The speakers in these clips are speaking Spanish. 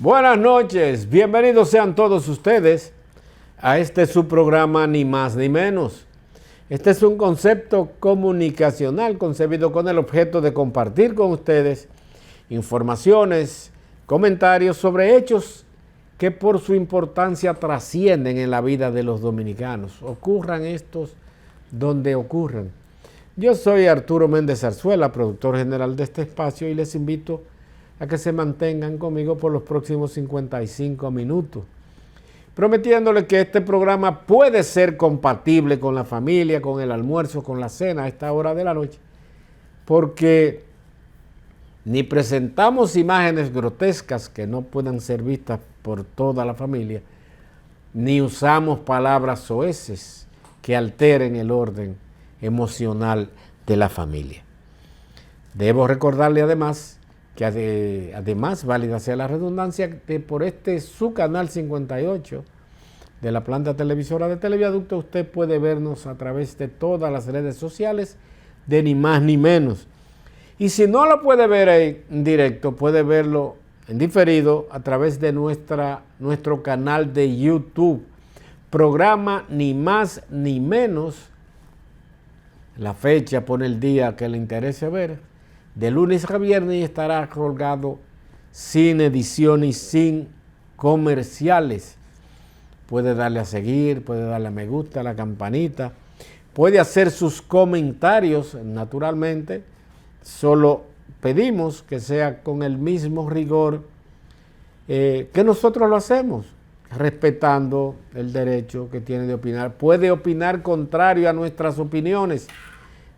Buenas noches, bienvenidos sean todos ustedes a este su programa Ni Más Ni Menos. Este es un concepto comunicacional concebido con el objeto de compartir con ustedes informaciones, comentarios sobre hechos que por su importancia trascienden en la vida de los dominicanos. Ocurran estos donde ocurran. Yo soy Arturo Méndez Zarzuela, productor general de este espacio, y les invito a que se mantengan conmigo por los próximos 55 minutos, prometiéndole que este programa puede ser compatible con la familia, con el almuerzo, con la cena a esta hora de la noche, porque ni presentamos imágenes grotescas que no puedan ser vistas por toda la familia, ni usamos palabras soeces que alteren el orden emocional de la familia. Debo recordarle además que además, válida sea la redundancia, que por su canal 58 de la planta televisora de Televiaducto usted puede vernos a través de todas las redes sociales de Ni Más Ni Menos. Y si no lo puede ver en directo, puede verlo en diferido a través de nuestro canal de YouTube. Programa Ni Más Ni Menos. La fecha, pone el día que le interese ver. De lunes a viernes estará colgado sin edición y sin comerciales. Puede darle a seguir, puede darle a me gusta, a la campanita. Puede hacer sus comentarios, naturalmente. Solo pedimos que sea con el mismo rigor que nosotros lo hacemos, respetando el derecho que tiene de opinar. Puede opinar contrario a nuestras opiniones,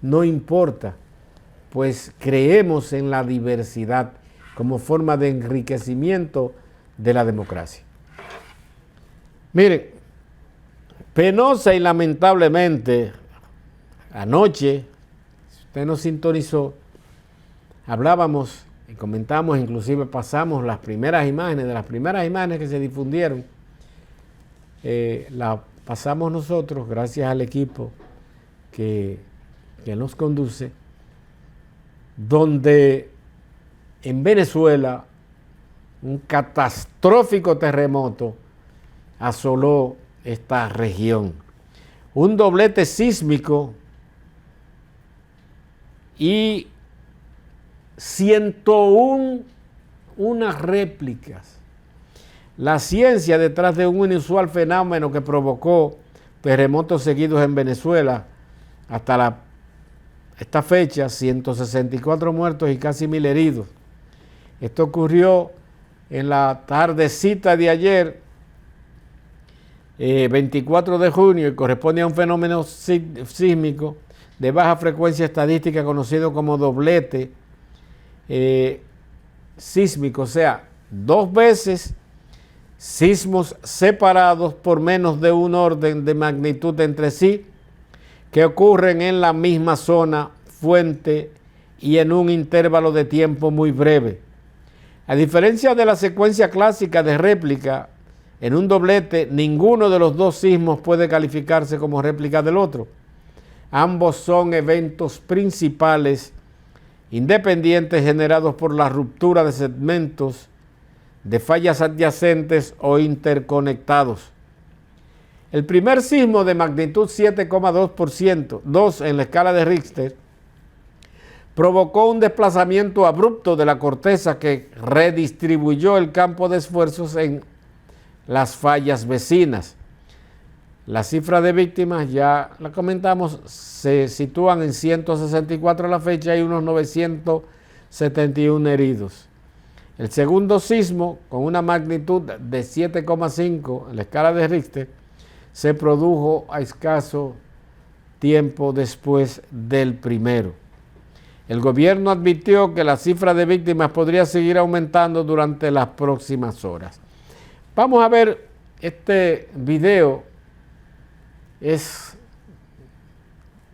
no importa, pues creemos en la diversidad como forma de enriquecimiento de la democracia. Miren, penosa y lamentablemente, anoche, si usted nos sintonizó, hablábamos y comentamos, inclusive pasamos las primeras imágenes, de las primeras imágenes que se difundieron, las pasamos nosotros, gracias al equipo que nos conduce, donde en Venezuela un catastrófico terremoto asoló esta región. Un doblete sísmico y 101 réplicas. La ciencia detrás de un inusual fenómeno que provocó terremotos seguidos en Venezuela hasta esta fecha, 164 muertos y casi 1,000 heridos. Esto ocurrió en la tardecita de ayer, 24 de junio, y corresponde a un fenómeno sísmico de baja frecuencia estadística conocido como doblete sísmico, o sea, 2 veces sismos separados por menos de un orden de magnitud entre sí, que ocurren en la misma zona, fuente y en un intervalo de tiempo muy breve. A diferencia de la secuencia clásica de réplica, en un doblete ninguno de los dos sismos puede calificarse como réplica del otro. Ambos son eventos principales independientes generados por la ruptura de segmentos de fallas adyacentes o interconectados. El primer sismo de magnitud 7,2 en la escala de Richter provocó un desplazamiento abrupto de la corteza que redistribuyó el campo de esfuerzos en las fallas vecinas. Las cifras de víctimas, ya la comentamos, se sitúan en 164 a la fecha y unos 971 heridos. El segundo sismo, con una magnitud de 7,5 en la escala de Richter, se produjo a escaso tiempo después del primero. El gobierno advirtió que la cifra de víctimas podría seguir aumentando durante las próximas horas. Vamos a ver este video. Es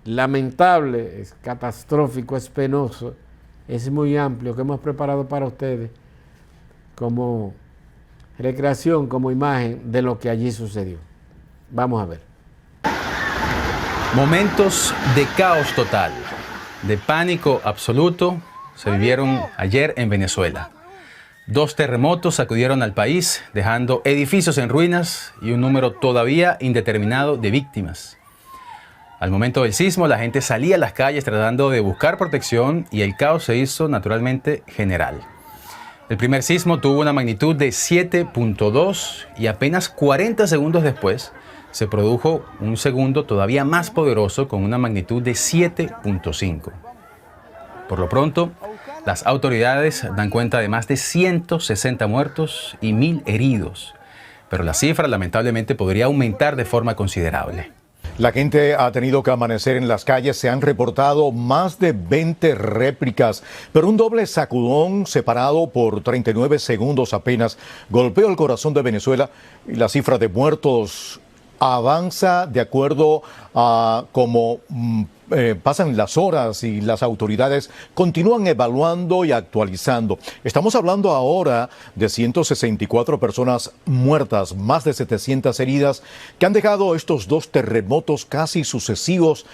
lamentable, es catastrófico, es penoso, es muy amplio, que hemos preparado para ustedes como recreación, como imagen de lo que allí sucedió. Vamos a ver. Momentos de caos total, de pánico absoluto, se vivieron ayer en Venezuela. 2 terremotos sacudieron al país, dejando edificios en ruinas y un número todavía indeterminado de víctimas. Al momento del sismo, la gente salía a las calles tratando de buscar protección y el caos se hizo naturalmente general. El primer sismo tuvo una magnitud de 7.2 y apenas 40 segundos después se produjo un segundo todavía más poderoso con una magnitud de 7.5. Por lo pronto, las autoridades dan cuenta de más de 160 muertos y 1.000 heridos, pero la cifra lamentablemente podría aumentar de forma considerable. La gente ha tenido que amanecer en las calles, se han reportado más de 20 réplicas, pero un doble sacudón separado por 39 segundos apenas golpeó el corazón de Venezuela y la cifra de muertos avanza de acuerdo a cómo pasan las horas y las autoridades continúan evaluando y actualizando. Estamos hablando ahora de 164 personas muertas, más de 700 heridas que han dejado estos 2 terremotos casi sucesivos.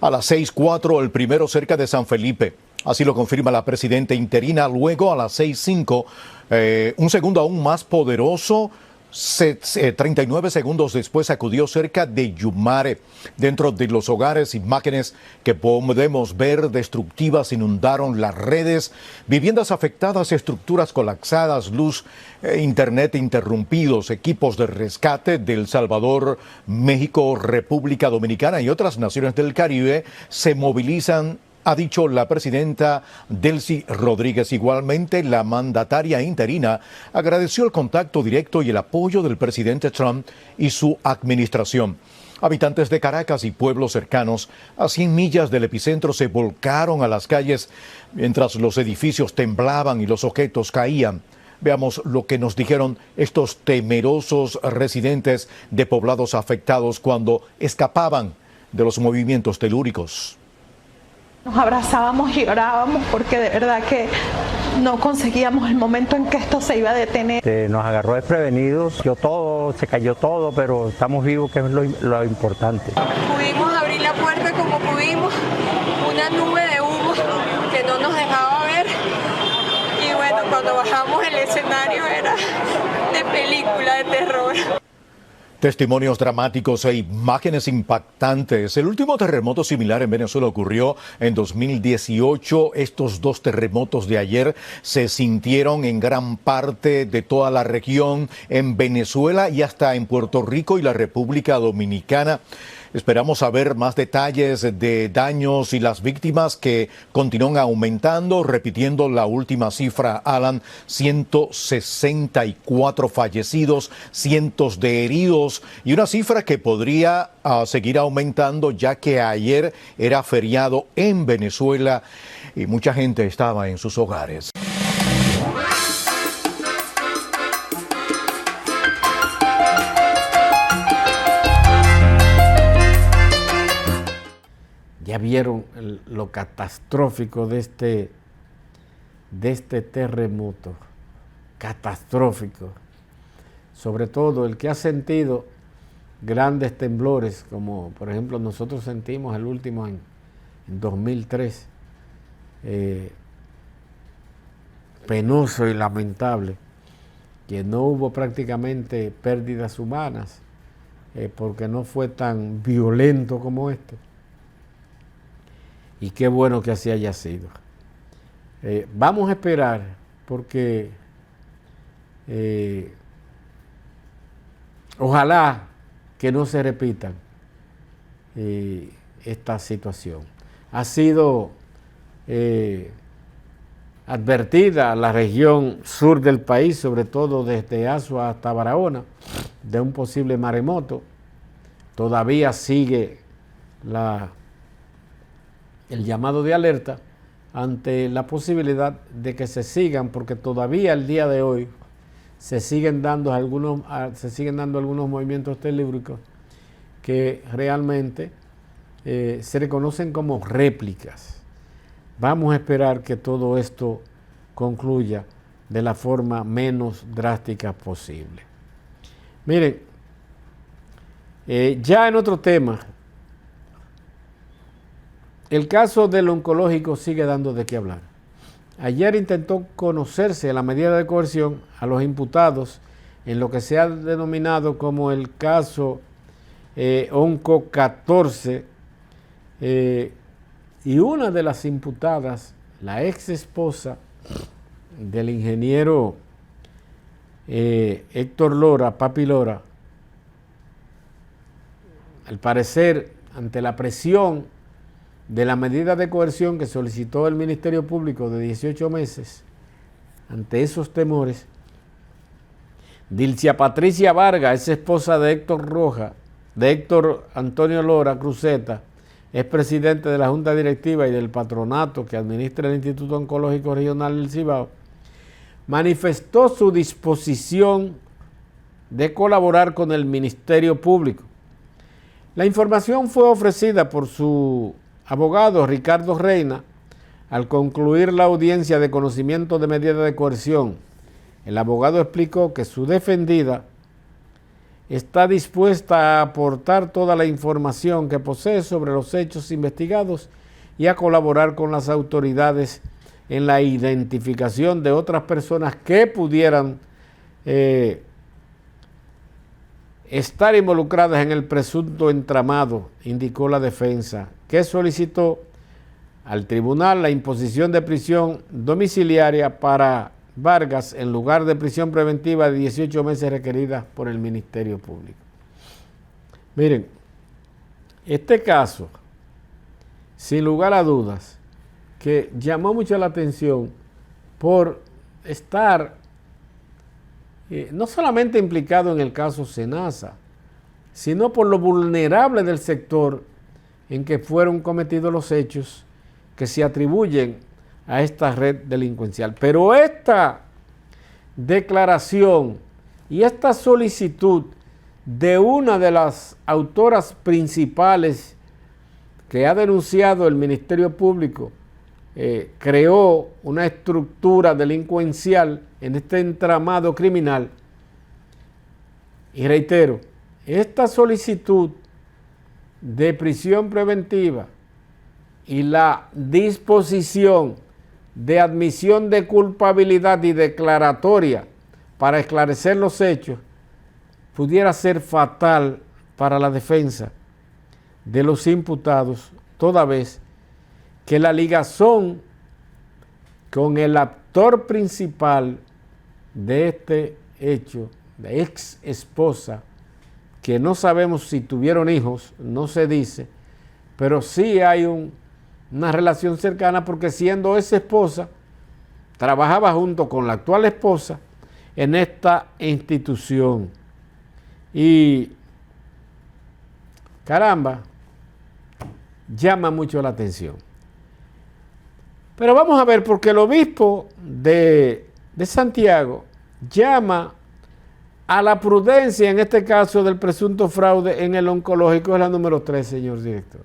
A las 6:04 el primero cerca de San Felipe. Así lo confirma la presidenta interina. Luego a las 6:05 un segundo aún más poderoso. 39 segundos después acudió cerca de Yumare. Dentro de los hogares, imágenes que podemos ver destructivas inundaron las redes, viviendas afectadas, estructuras colapsadas, luz, internet interrumpidos, equipos de rescate de El Salvador, México, República Dominicana y otras naciones del Caribe se movilizan, ha dicho la presidenta Delcy Rodríguez. Igualmente, la mandataria interina agradeció el contacto directo y el apoyo del presidente Trump y su administración. Habitantes de Caracas y pueblos cercanos a 100 millas del epicentro se volcaron a las calles mientras los edificios temblaban y los objetos caían. Veamos lo que nos dijeron estos temerosos residentes de poblados afectados cuando escapaban de los movimientos telúricos. Nos abrazábamos y llorábamos porque de verdad que no conseguíamos el momento en que esto se iba a detener. Nos agarró desprevenidos, se cayó todo, pero estamos vivos, que es lo importante. Pudimos abrir la puerta como pudimos, una nube de humo que no nos dejaba ver y bueno, cuando bajamos el escenario era de película de terror. Testimonios dramáticos e imágenes impactantes. El último terremoto similar en Venezuela ocurrió en 2018. Estos 2 terremotos de ayer se sintieron en gran parte de toda la región, en Venezuela y hasta en Puerto Rico y la República Dominicana. Esperamos saber más detalles de daños y las víctimas que continúan aumentando, repitiendo la última cifra, Alan, 164 fallecidos, cientos de heridos y una cifra que podría seguir aumentando ya que ayer era feriado en Venezuela y mucha gente estaba en sus hogares. Ya vieron lo catastrófico de este terremoto, catastrófico. Sobre todo el que ha sentido grandes temblores, como por ejemplo nosotros sentimos el último en 2003, penoso y lamentable, que no hubo prácticamente pérdidas humanas, porque no fue tan violento como este. Y qué bueno que así haya sido. Vamos a esperar porque ojalá que no se repitan esta situación. Ha sido advertida la región sur del país, sobre todo desde Azua hasta Barahona, de un posible maremoto. Todavía sigue el llamado de alerta ante la posibilidad de que se sigan, porque todavía el día de hoy se siguen dando algunos movimientos telúricos que realmente se reconocen como réplicas. Vamos a esperar que todo esto concluya de la forma menos drástica posible. Miren, ya en otro tema, el caso del oncológico sigue dando de qué hablar. ayer intentó conocerse la medida de coerción a los imputados en lo que se ha denominado como el caso Onco 14, y una de las imputadas, la ex esposa del ingeniero Héctor Lora, Papi Lora, al parecer, ante la presión de la medida de coerción que solicitó el Ministerio Público de 18 meses, ante esos temores, Dilcia Patricia Vargas, es esposa de Héctor Antonio Lora Cruzeta, es presidente de la Junta Directiva y del patronato que administra el Instituto Oncológico Regional del Cibao, manifestó su disposición de colaborar con el Ministerio Público. La información fue ofrecida por su abogado Ricardo Reina al concluir la audiencia de conocimiento de medida de coerción. El abogado explicó que su defendida está dispuesta a aportar toda la información que posee sobre los hechos investigados y a colaborar con las autoridades en la identificación de otras personas que pudieran estar involucradas en el presunto entramado, indicó la defensa, que solicitó al tribunal la imposición de prisión domiciliaria para Vargas en lugar de prisión preventiva de 18 meses requerida por el Ministerio Público. Miren, este caso, sin lugar a dudas, que llamó mucho la atención por estar no solamente implicado en el caso Senasa, sino por lo vulnerable del sector en que fueron cometidos los hechos que se atribuyen a esta red delincuencial. Pero esta declaración y esta solicitud de una de las autoras principales que ha denunciado el Ministerio Público, creó una estructura delincuencial en este entramado criminal. Y reitero, esta solicitud de prisión preventiva y la disposición de admisión de culpabilidad y declaratoria para esclarecer los hechos pudiera ser fatal para la defensa de los imputados, toda vez que la ligazón con el actor principal de este hecho, la ex esposa, que no sabemos si tuvieron hijos, no se dice, pero sí hay una relación cercana porque siendo esa esposa, trabajaba junto con la actual esposa en esta institución. Y caramba, llama mucho la atención. Pero vamos a ver, porque el obispo de Santiago llama a la prudencia en este caso del presunto fraude en el oncológico, es la número 3, señor director.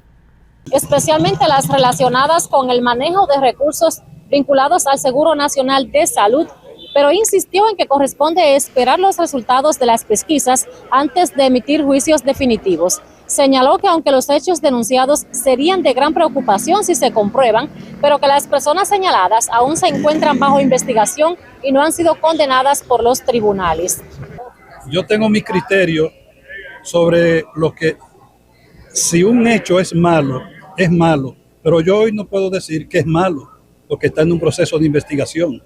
Especialmente las relacionadas con el manejo de recursos vinculados al Seguro Nacional de Salud, pero insistió en que corresponde esperar los resultados de las pesquisas antes de emitir juicios definitivos. Señaló que aunque los hechos denunciados serían de gran preocupación si se comprueban, pero que las personas señaladas aún se encuentran bajo investigación y no han sido condenadas por los tribunales. Yo tengo mi criterio sobre lo que, si un hecho es malo, pero yo hoy no puedo decir que es malo, porque está en un proceso de investigación.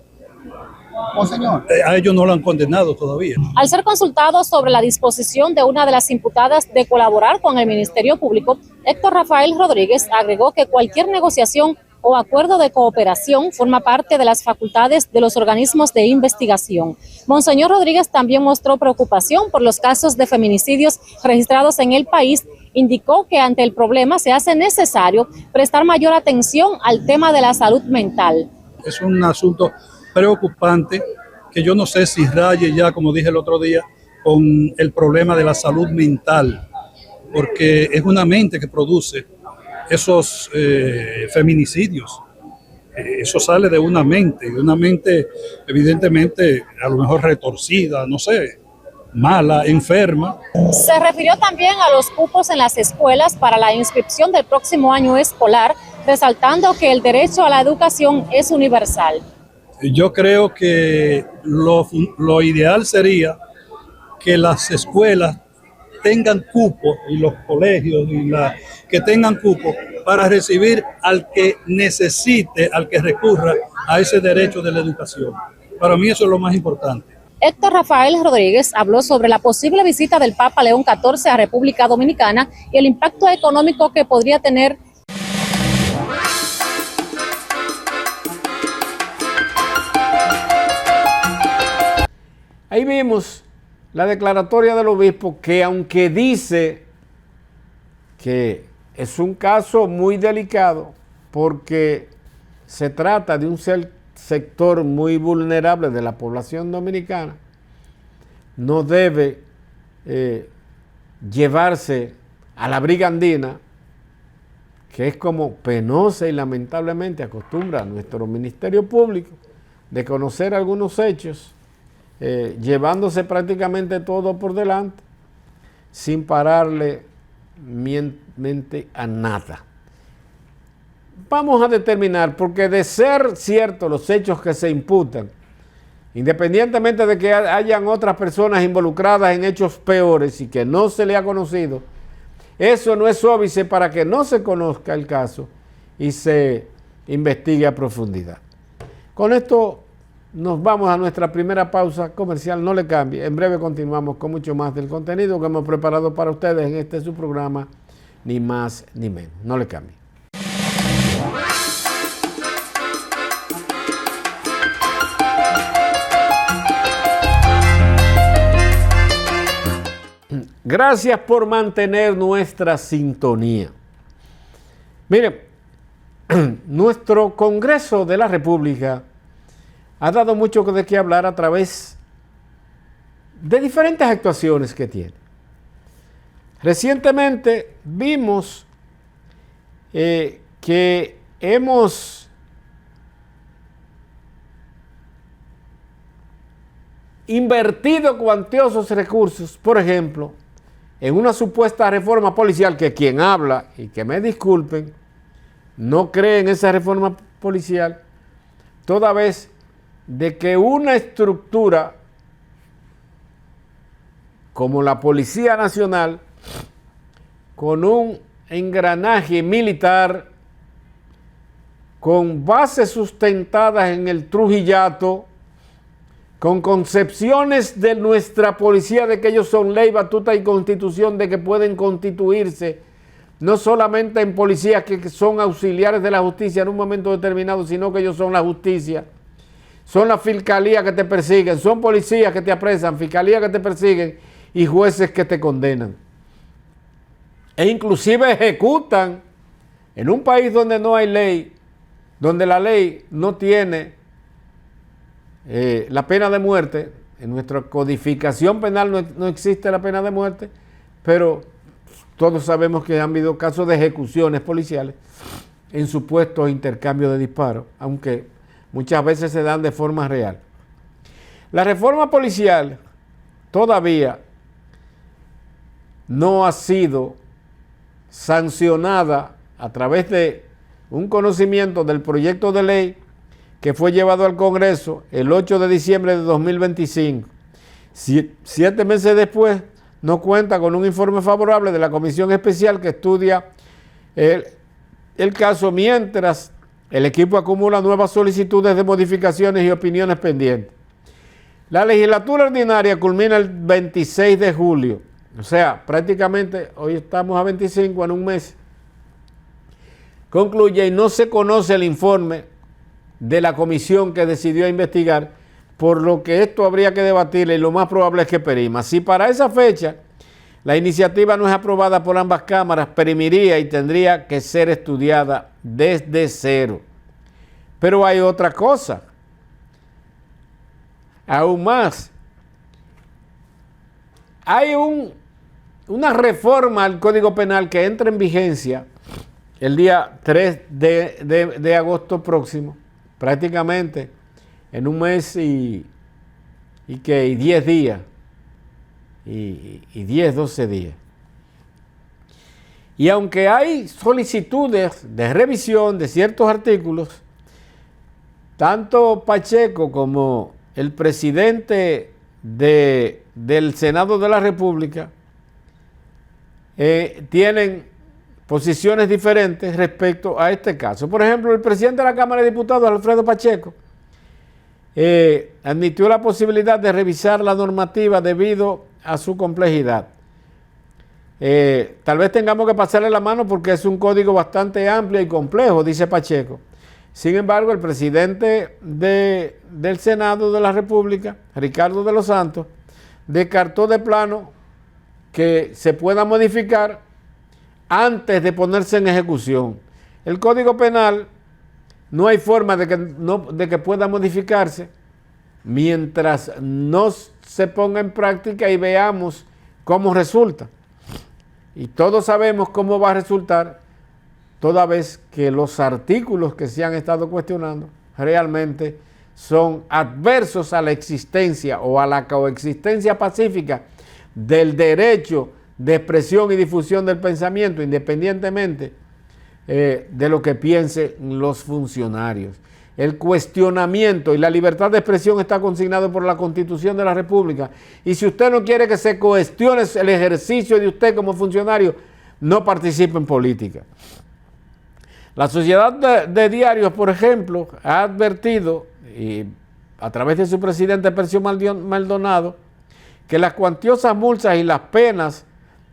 Monseñor. A ellos no lo han condenado todavía. Al ser consultado sobre la disposición de una de las imputadas de colaborar con el Ministerio Público, Héctor Rafael Rodríguez agregó que cualquier negociación o acuerdo de cooperación forma parte de las facultades de los organismos de investigación. Monseñor Rodríguez también mostró preocupación por los casos de feminicidios registrados en el país. Indicó que ante el problema se hace necesario prestar mayor atención al tema de la salud mental. Es un asunto preocupante que yo no sé si raye ya, como dije el otro día, con el problema de la salud mental, porque es una mente que produce esos feminicidios. Eso sale de una mente evidentemente a lo mejor retorcida, no sé, mala, enferma. Se refirió también a los cupos en las escuelas para la inscripción del próximo año escolar, resaltando que el derecho a la educación es universal. Yo creo que lo ideal sería que las escuelas tengan cupo y los colegios que tengan cupo para recibir al que necesite, al que recurra a ese derecho de la educación. Para mí eso es lo más importante. Héctor Rafael Rodríguez habló sobre la posible visita del Papa León XIV a República Dominicana y el impacto económico que podría tener. Ahí vimos la declaratoria del obispo que, aunque dice que es un caso muy delicado porque se trata de un sector muy vulnerable de la población dominicana, no debe llevarse a la brigandina, que es como penosa y lamentablemente acostumbra a nuestro Ministerio Público de conocer algunos hechos, llevándose prácticamente todo por delante, sin pararle mente a nada. Vamos a determinar, porque de ser ciertos los hechos que se imputan, independientemente de que hayan otras personas involucradas en hechos peores y que no se le ha conocido, eso no es óbice para que no se conozca el caso y se investigue a profundidad. Con esto nos vamos a nuestra primera pausa comercial. No le cambie. En breve continuamos con mucho más del contenido que hemos preparado para ustedes en este su programa, Ni Más Ni Menos. No le cambie. Gracias por mantener nuestra sintonía. Miren, nuestro Congreso de la República ha dado mucho de qué hablar a través de diferentes actuaciones que tiene. Recientemente vimos que hemos invertido cuantiosos recursos, por ejemplo, en una supuesta reforma policial que quien habla, y que me disculpen, no cree en esa reforma policial, toda vez de que una estructura como la Policía Nacional, con un engranaje militar, con bases sustentadas en el Trujillato, con concepciones de nuestra policía de que ellos son ley, batuta y constitución, de que pueden constituirse no solamente en policías que son auxiliares de la justicia en un momento determinado, sino que ellos son la justicia, son la fiscalía que te persiguen, son policías que te apresan, fiscalía que te persiguen y jueces que te condenan. E inclusive ejecutan en un país donde no hay ley, donde la ley no tiene la pena de muerte. En nuestra codificación penal no existe la pena de muerte, pero todos sabemos que han habido casos de ejecuciones policiales en supuestos intercambios de disparos, aunque muchas veces se dan de forma real. La reforma policial todavía no ha sido sancionada a través de un conocimiento del proyecto de ley que fue llevado al Congreso el 8 de diciembre de 2025. 7 meses después, no cuenta con un informe favorable de la Comisión Especial que estudia el caso, mientras el equipo acumula nuevas solicitudes de modificaciones y opiniones pendientes. La legislatura ordinaria culmina el 26 de julio, o sea, prácticamente hoy estamos a 25, en un mes. Concluye y no se conoce el informe de la comisión que decidió investigar, por lo que esto habría que debatirle y lo más probable es que perima. Si para esa fecha la iniciativa no es aprobada por ambas cámaras, perimiría y tendría que ser estudiada desde cero. Pero hay otra cosa, aún más. Hay una reforma al Código Penal que entra en vigencia el día 3 de agosto próximo, prácticamente en un mes y 10 días, y 10, 12 días. Y aunque hay solicitudes de revisión de ciertos artículos, tanto Pacheco como el presidente del Senado de la República tienen posiciones diferentes respecto a este caso. Por ejemplo, el presidente de la Cámara de Diputados, Alfredo Pacheco, admitió la posibilidad de revisar la normativa debido a su complejidad. Tal vez tengamos que pasarle la mano porque es un código bastante amplio y complejo, dice Pacheco. Sin embargo, el presidente del Senado de la República, Ricardo de los Santos, descartó de plano que se pueda modificar antes de ponerse en ejecución. El Código Penal no hay forma de que pueda modificarse mientras no se ponga en práctica y veamos cómo resulta. Y todos sabemos cómo va a resultar, toda vez que los artículos que se han estado cuestionando realmente son adversos a la existencia o a la coexistencia pacífica del derecho de expresión y difusión del pensamiento, independientemente de lo que piensen los funcionarios. El cuestionamiento y la libertad de expresión está consignado por la Constitución de la República. Y si usted no quiere que se cuestione el ejercicio de usted como funcionario, no participe en política. La Sociedad de Diarios, por ejemplo, ha advertido, y a través de su presidente Percio Maldonado, que las cuantiosas multas y las penas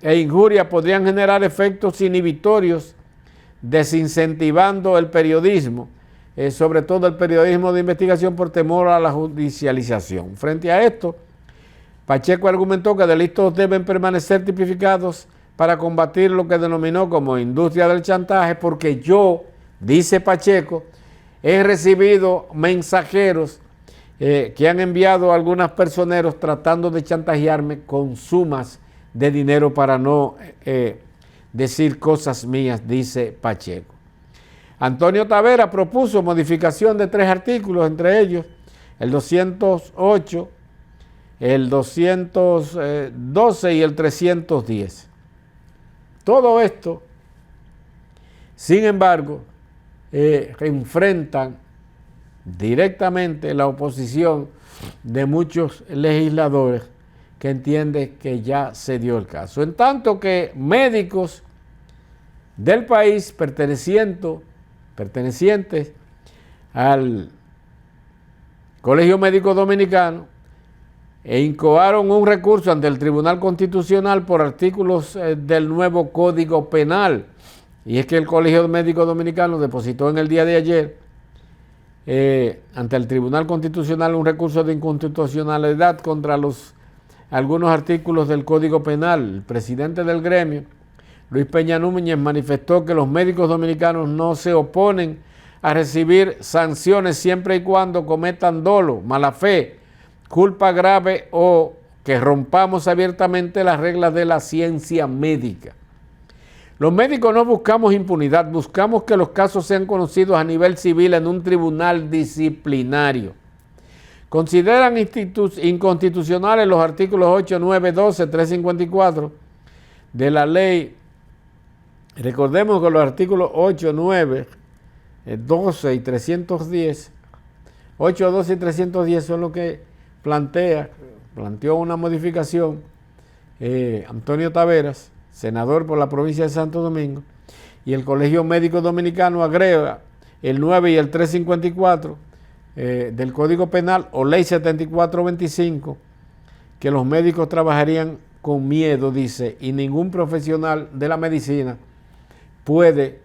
e injurias podrían generar efectos inhibitorios, desincentivando el periodismo, sobre todo el periodismo de investigación, por temor a la judicialización. Frente a esto, Pacheco argumentó que delitos deben permanecer tipificados para combatir lo que denominó como industria del chantaje, porque yo, dice Pacheco, he recibido mensajeros que han enviado a algunos personeros tratando de chantajearme con sumas de dinero para no decir cosas mías, dice Pacheco. Antonio Tavera propuso modificación de 3 artículos, entre ellos el 208, el 212 y el 310. Todo esto, sin embargo, enfrentan directamente la oposición de muchos legisladores que entienden que ya se dio el caso. En tanto que médicos del país pertenecientes al Colegio Médico Dominicano incoaron un recurso ante el Tribunal Constitucional por artículos del nuevo Código Penal. Y es que el Colegio Médico Dominicano depositó en el día de ayer ante el Tribunal Constitucional un recurso de inconstitucionalidad contra algunos artículos del Código Penal. El presidente del gremio, Luis Peña Núñez, manifestó que los médicos dominicanos no se oponen a recibir sanciones siempre y cuando cometan dolo, mala fe, culpa grave o que rompamos abiertamente las reglas de la ciencia médica. Los médicos no buscamos impunidad, buscamos que los casos sean conocidos a nivel civil en un tribunal disciplinario. Consideran inconstitucionales los artículos 8, 9, 12, 354 de la ley. Recordemos que los artículos 8, 9, 12 y 310, 8, 12 y 310 son los que planteó una modificación Antonio Taveras, senador por la provincia de Santo Domingo, y el Colegio Médico Dominicano agrega el 9 y el 354 del Código Penal o Ley 7425, que los médicos trabajarían con miedo, dice, y ningún profesional de la medicina puede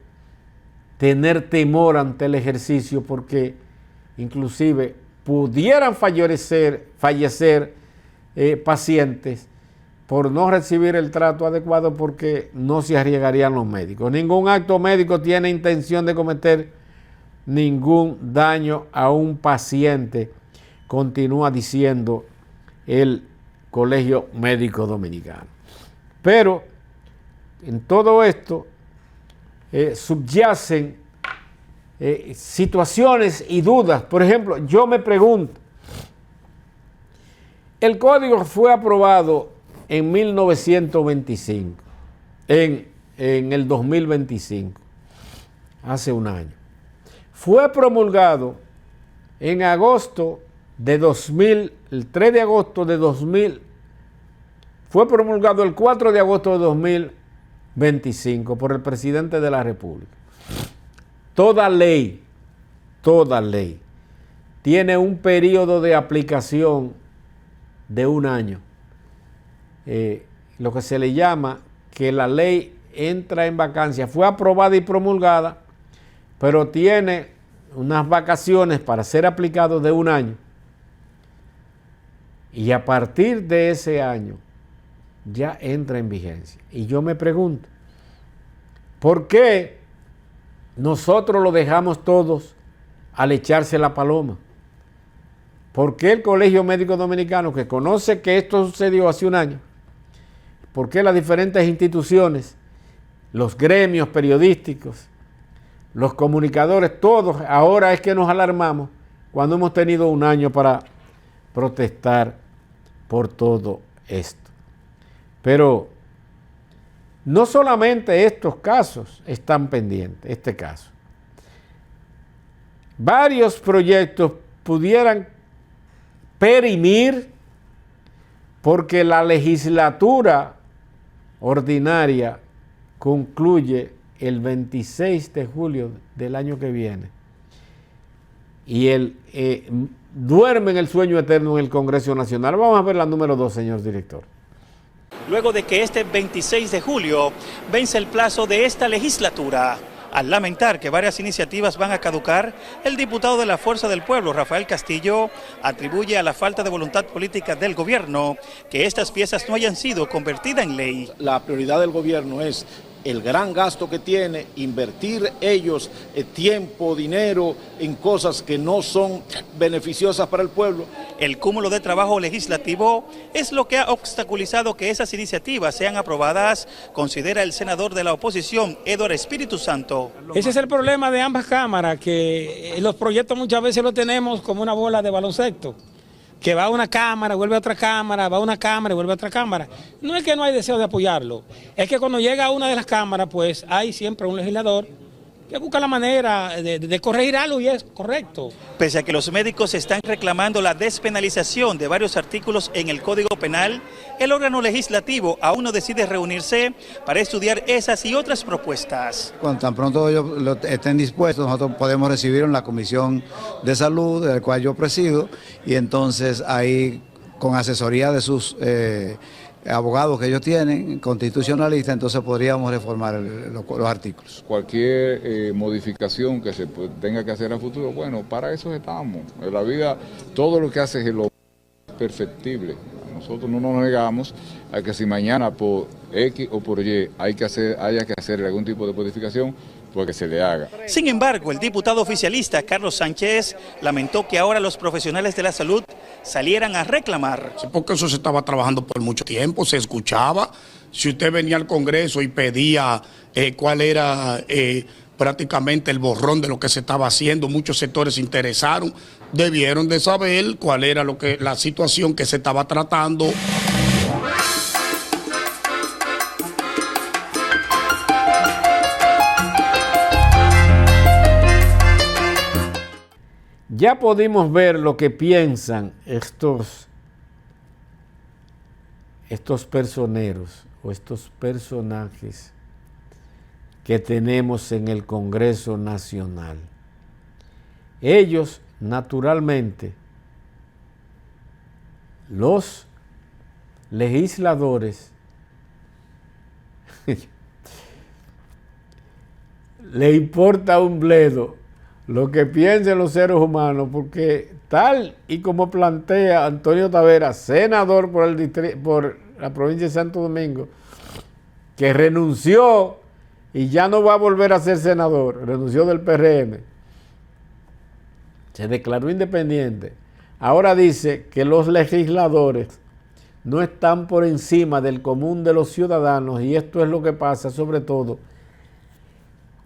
tener temor ante el ejercicio porque inclusive pudieran fallecer pacientes por no recibir el trato adecuado porque no se arriesgarían los médicos. Ningún acto médico tiene intención de cometer ningún daño a un paciente, continúa diciendo el Colegio Médico Dominicano. Pero en todo esto subyacen situaciones y dudas. Por ejemplo, yo me pregunto, el código fue aprobado en 1925, en el 2025, hace un año. Fue promulgado en agosto de 2000, el 3 de agosto de 2000, fue promulgado el 4 de agosto de 2025 por el presidente de la República. Toda ley tiene un periodo de aplicación de un año. Lo que se le llama que la ley entra en vacancia. Fue aprobada y promulgada, pero tiene unas vacaciones para ser aplicado de un año. Y a partir de ese año ya entra en vigencia. Y yo me pregunto, ¿por qué nosotros lo dejamos todos al echarse la paloma? ¿Por qué el Colegio Médico Dominicano, que conoce que esto sucedió hace un año, por qué las diferentes instituciones, los gremios periodísticos, los comunicadores, todos, ahora es que nos alarmamos cuando hemos tenido un año para protestar por todo esto? Pero no solamente estos casos están pendientes, este caso. Varios proyectos pudieran perimir porque la legislatura ordinaria concluye el 26 de julio del año que viene. Y duerme en el sueño eterno en el Congreso Nacional. Vamos a ver la número 2, señor director. Luego de que este 26 de julio vence el plazo de esta legislatura, al lamentar que varias iniciativas van a caducar, el diputado de la Fuerza del Pueblo, Rafael Castillo, atribuye a la falta de voluntad política del gobierno que estas piezas no hayan sido convertidas en ley. La prioridad del gobierno es el gran gasto que tiene, invertir ellos tiempo, dinero en cosas que no son beneficiosas para el pueblo. El cúmulo de trabajo legislativo es lo que ha obstaculizado que esas iniciativas sean aprobadas, considera el senador de la oposición, Eduardo Espíritu Santo. Ese es el problema de ambas cámaras, que los proyectos muchas veces los tenemos como una bola de baloncesto, que va a una cámara, vuelve a otra cámara, va a una cámara y vuelve a otra cámara. No es que no hay deseo de apoyarlo, es que cuando llega a una de las cámaras, pues hay siempre un legislador que busca la manera de corregir algo y es correcto. Pese a que los médicos están reclamando la despenalización de varios artículos en el Código Penal, el órgano legislativo aún no decide reunirse para estudiar esas y otras propuestas. Cuando tan pronto ellos estén dispuestos, nosotros podemos recibir en la Comisión de Salud, de la cual yo presido, y entonces ahí, con asesoría de sus abogados que ellos tienen, constitucionalistas, entonces podríamos reformar los artículos. Cualquier modificación que se tenga que hacer a futuro, bueno, para eso estamos. En la vida, todo lo que hace es lo perfectible. Nosotros no nos negamos a que si mañana por X o por Y haya que hacer algún tipo de modificación, porque se le haga. Sin embargo, el diputado oficialista Carlos Sánchez lamentó que ahora los profesionales de la salud salieran a reclamar. Porque eso se estaba trabajando por mucho tiempo, se escuchaba. Si usted venía al Congreso y pedía cuál era prácticamente el borrón de lo que se estaba haciendo, muchos sectores se interesaron, debieron de saber cuál era la situación que se estaba tratando. Ya pudimos ver lo que piensan estos personeros o estos personajes que tenemos en el Congreso Nacional. Ellos, naturalmente, los legisladores, le importa un bledo lo que piensen los seres humanos, porque tal y como plantea Antonio Taveras, senador por la provincia de Santo Domingo, que renunció y ya no va a volver a ser senador, renunció del PRM, se declaró independiente, ahora dice que los legisladores no están por encima del común de los ciudadanos, y esto es lo que pasa sobre todo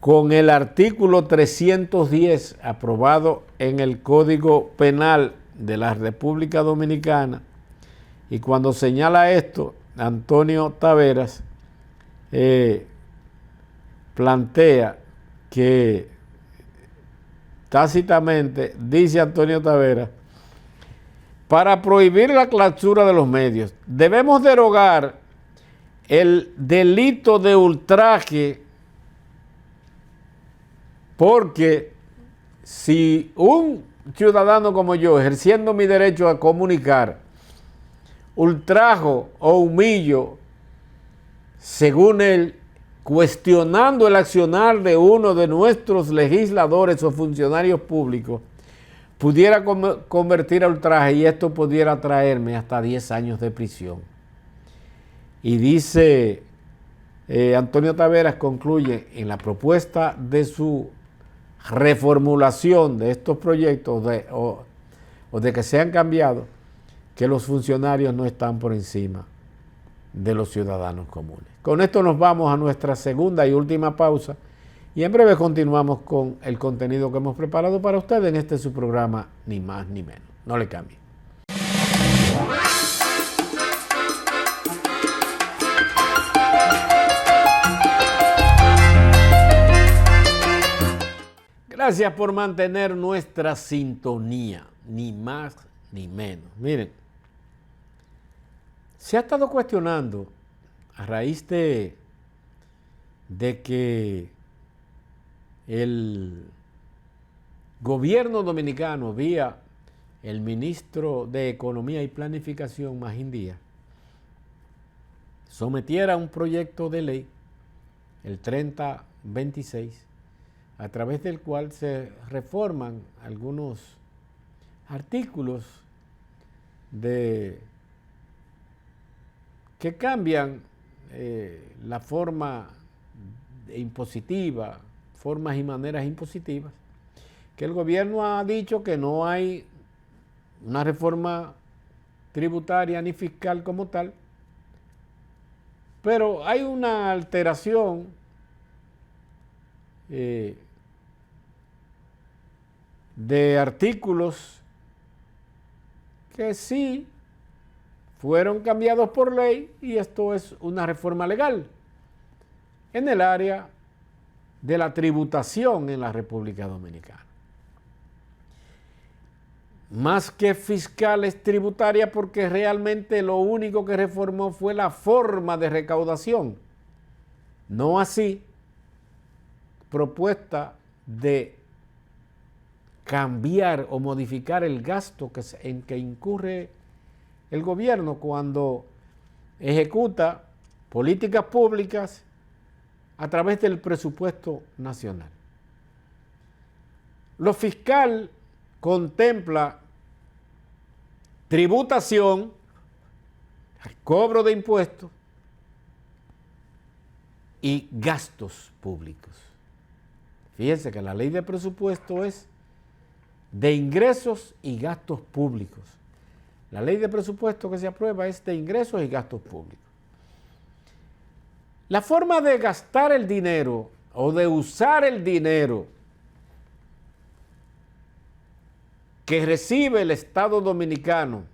con el artículo 310 aprobado en el Código Penal de la República Dominicana. Y cuando señala esto, Antonio Taveras plantea que tácitamente, dice Antonio Taveras, para prohibir la clausura de los medios, debemos derogar el delito de ultraje, porque si un ciudadano como yo, ejerciendo mi derecho a comunicar, ultrajo o humillo, según él, cuestionando el accionar de uno de nuestros legisladores o funcionarios públicos, pudiera convertir a ultraje y esto pudiera traerme hasta 10 años de prisión. Y dice Antonio Taveras, concluye en la propuesta de su reformulación de estos proyectos o de que sean cambiados, que los funcionarios no están por encima de los ciudadanos comunes. Con esto nos vamos a nuestra segunda y última pausa y en breve continuamos con el contenido que hemos preparado para ustedes en este su programa Ni Más Ni Menos. No le cambien. Gracias por mantener nuestra sintonía, ni más ni menos. Miren, se ha estado cuestionando a raíz de que el gobierno dominicano, vía el ministro de Economía y Planificación, Magín Díaz, sometiera un proyecto de ley, el 3026, a través del cual se reforman algunos artículos que cambian la forma impositiva, formas y maneras impositivas, que el gobierno ha dicho que no hay una reforma tributaria ni fiscal como tal, pero hay una alteración de artículos que sí fueron cambiados por ley y esto es una reforma legal en el área de la tributación en la República Dominicana. Más que fiscal es tributaria porque realmente lo único que reformó fue la forma de recaudación, no así propuesta de cambiar o modificar el gasto en que incurre el gobierno cuando ejecuta políticas públicas a través del presupuesto nacional. Lo fiscal contempla tributación, cobro de impuestos y gastos públicos. Fíjense que la ley de presupuesto es de ingresos y gastos públicos. La ley de presupuesto que se aprueba es de ingresos y gastos públicos. La forma de gastar el dinero o de usar el dinero que recibe el Estado Dominicano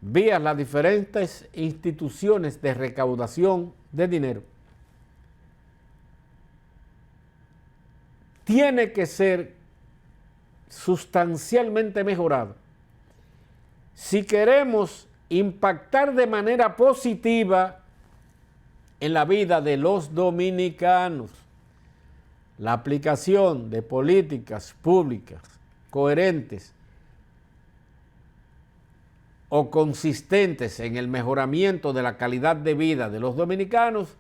vía las diferentes instituciones de recaudación de dinero tiene que ser sustancialmente mejorado si queremos impactar de manera positiva en la vida de los dominicanos. La aplicación de políticas públicas coherentes o consistentes en el mejoramiento de la calidad de vida de los dominicanos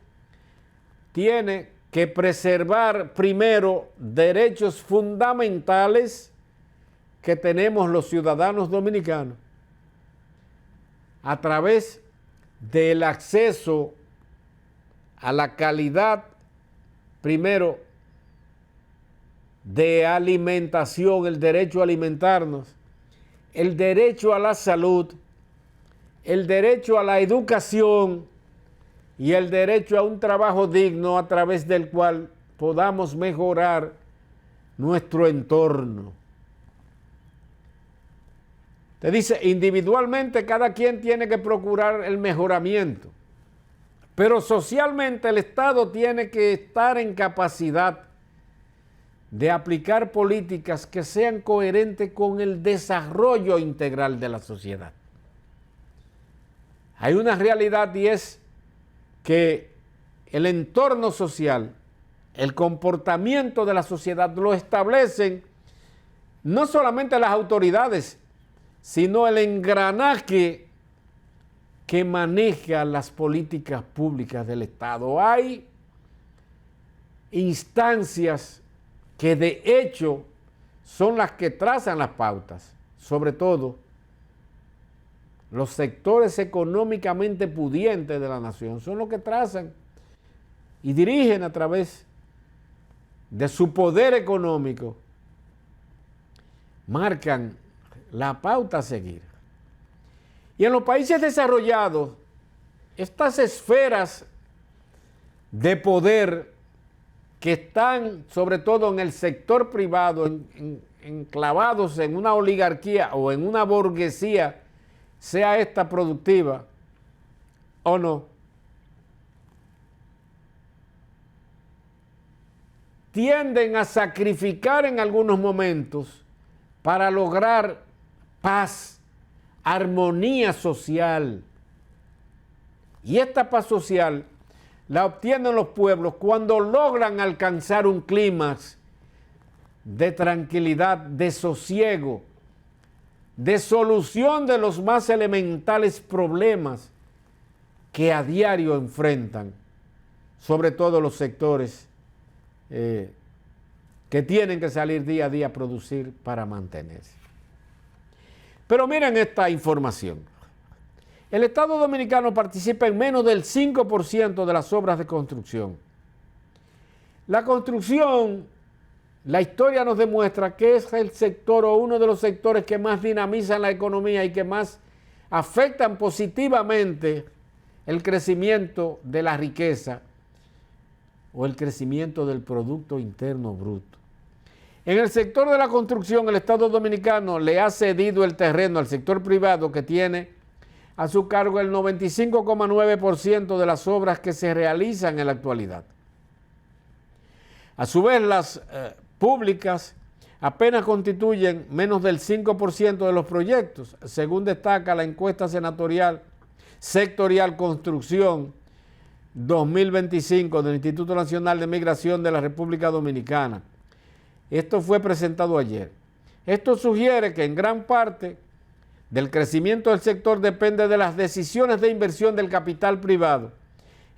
tiene que preservar primero derechos fundamentales que tenemos los ciudadanos dominicanos a través del acceso a la calidad, primero, de alimentación, el derecho a alimentarnos, el derecho a la salud, el derecho a la educación y el derecho a un trabajo digno a través del cual podamos mejorar nuestro entorno. Te dice, individualmente cada quien tiene que procurar el mejoramiento, pero socialmente el Estado tiene que estar en capacidad de aplicar políticas que sean coherentes con el desarrollo integral de la sociedad. Hay una realidad y es que el entorno social, el comportamiento de la sociedad lo establecen no solamente las autoridades, sino el engranaje que maneja las políticas públicas del Estado. Hay instancias que de hecho son las que trazan las pautas, sobre todo los sectores económicamente pudientes de la nación, son los que trazan y dirigen a través de su poder económico, marcan la pauta a seguir. Y en los países desarrollados, estas esferas de poder que están sobre todo en el sector privado, enclavados en una oligarquía o en una burguesía, sea esta productiva o no, tienden a sacrificar en algunos momentos para lograr paz, armonía social. Y esta paz social la obtienen los pueblos cuando logran alcanzar un clímax de tranquilidad, de sosiego, de solución de los más elementales problemas que a diario enfrentan, sobre todo los sectores que tienen que salir día a día a producir para mantenerse. Pero miren esta información. El Estado Dominicano participa en menos del 5% de las obras de construcción. La construcción, la historia nos demuestra que es el sector o uno de los sectores que más dinamizan la economía y que más afectan positivamente el crecimiento de la riqueza o el crecimiento del Producto Interno Bruto. En el sector de la construcción, el Estado Dominicano le ha cedido el terreno al sector privado que tiene a su cargo el 95,9% de las obras que se realizan en la actualidad. A su vez, las públicas apenas constituyen menos del 5% de los proyectos, según destaca la encuesta sectorial Construcción 2025 del Instituto Nacional de Migración de la República Dominicana. Esto fue presentado ayer. Esto sugiere que en gran parte del crecimiento del sector depende de las decisiones de inversión del capital privado,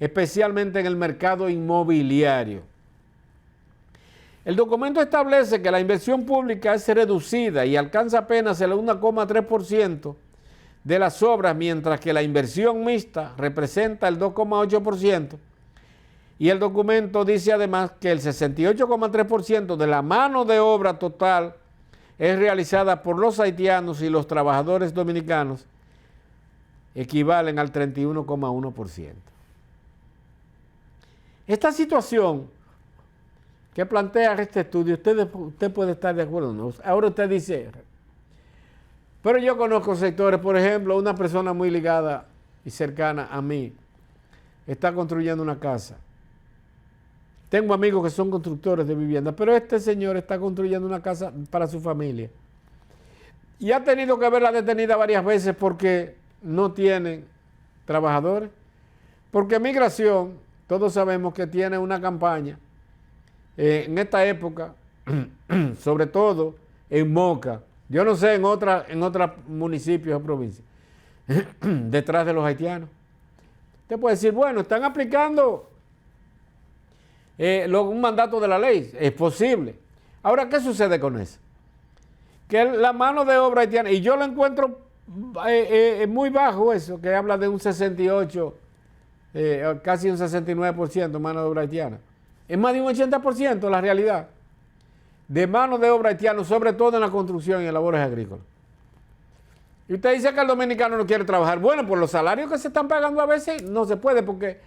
especialmente en el mercado inmobiliario. El documento establece que la inversión pública es reducida y alcanza apenas el 1,3% de las obras, mientras que la inversión mixta representa el 2,8%. Y el documento dice además que el 68,3% de la mano de obra total es realizada por los haitianos y los trabajadores dominicanos equivalen al 31,1%. Esta situación que plantea este estudio, usted puede estar de acuerdo, ¿no? Ahora usted dice, pero yo conozco sectores, por ejemplo, una persona muy ligada y cercana a mí está construyendo una casa. Tengo amigos que son constructores de vivienda, pero este señor está construyendo una casa para su familia. Y ha tenido que verla detenida varias veces porque no tienen trabajadores. Porque Migración, todos sabemos que tiene una campaña en esta época, sobre todo en Moca, yo no sé en otros municipios o provincias, detrás de los haitianos. Usted puede decir, bueno, están aplicando un mandato de la ley, es posible. Ahora, ¿qué sucede con eso? Que la mano de obra haitiana, y yo lo encuentro muy bajo eso, que habla de un 68, casi un 69% mano de obra haitiana. Es más de un 80% la realidad de mano de obra haitiana, sobre todo en la construcción y en labores agrícolas. Y usted dice que el dominicano no quiere trabajar. Bueno, por los salarios que se están pagando a veces no se puede, porque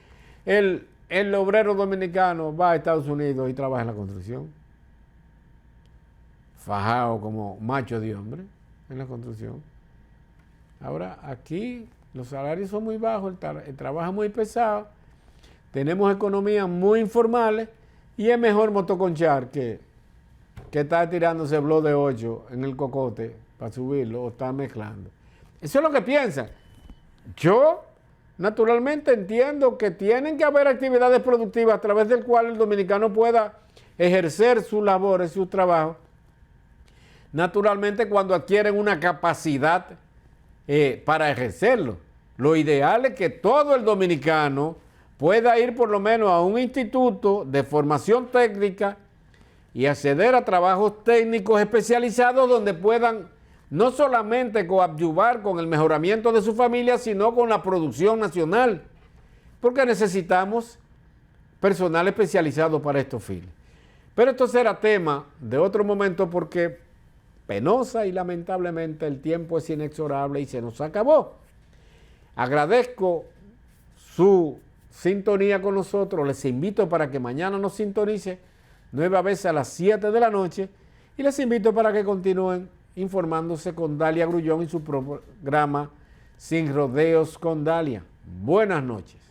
el obrero dominicano va a Estados Unidos y trabaja en la construcción. Fajado como macho de hombre en la construcción. Ahora, aquí los salarios son muy bajos, el trabajo es muy pesado, tenemos economías muy informales y es mejor motoconchar que que está tirándose blog de 8 en el cocote para subirlo o está mezclando. Eso es lo que piensan. Yo, naturalmente, entiendo que tienen que haber actividades productivas a través del cual el dominicano pueda ejercer sus labores, su trabajo. Naturalmente, cuando adquieren una capacidad para ejercerlo. Lo ideal es que todo el dominicano pueda ir por lo menos a un instituto de formación técnica y acceder a trabajos técnicos especializados donde puedan no solamente coadyuvar con el mejoramiento de su familia, sino con la producción nacional, porque necesitamos personal especializado para estos fines. Pero esto será tema de otro momento porque penosa y lamentablemente el tiempo es inexorable y se nos acabó. Agradezco su sintonía con nosotros, les invito para que mañana nos sintonice nueva vez a las 7 de la noche y les invito para que continúen informándose con Dalia Grullón y su programa Sin Rodeos con Dalia. Buenas noches.